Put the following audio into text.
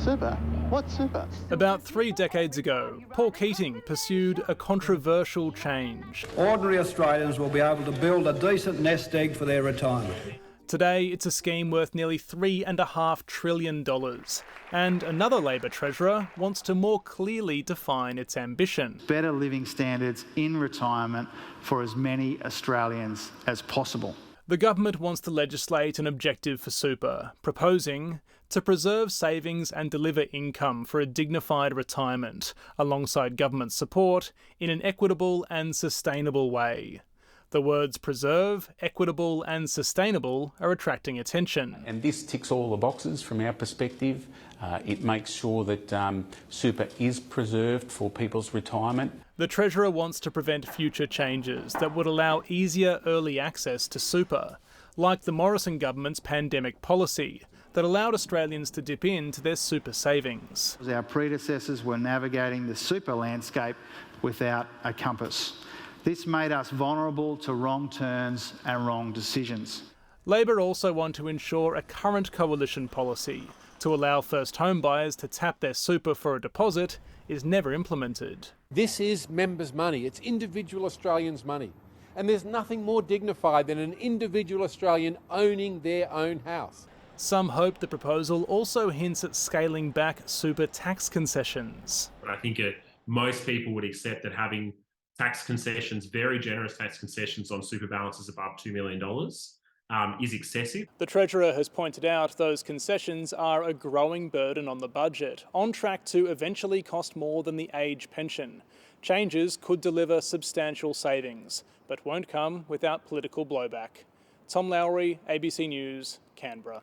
Super? What's super? About 3 decades ago, Paul Keating pursued a controversial change. Ordinary Australians will be able to build a decent nest egg for their retirement. Today, it's a scheme worth nearly $3.5 trillion. And another Labor treasurer wants to more clearly define its ambition. Better living standards in retirement for as many Australians as possible. The government wants to legislate an objective for super, proposing to preserve savings and deliver income for a dignified retirement, alongside government support, in an equitable and sustainable way. The words preserve, equitable and sustainable are attracting attention. And this ticks all the boxes from our perspective. It makes sure that super is preserved for people's retirement. The Treasurer wants to prevent future changes that would allow easier early access to super, like the Morrison government's pandemic policy that allowed Australians to dip into their super savings. Our predecessors were navigating the super landscape without a compass. This made us vulnerable to wrong turns and wrong decisions. Labor also want to ensure a current coalition policy to allow first home buyers to tap their super for a deposit is never implemented. This is members' money. It's individual Australians' money. And there's nothing more dignified than an individual Australian owning their own house. Some hope the proposal also hints at scaling back super tax concessions. I think most people would accept that having tax concessions, very generous tax concessions on super balances above $2 million is excessive. The Treasurer has pointed out those concessions are a growing burden on the budget, on track to eventually cost more than the age pension. Changes could deliver substantial savings, but won't come without political blowback. Tom Lowry, ABC News, Canberra.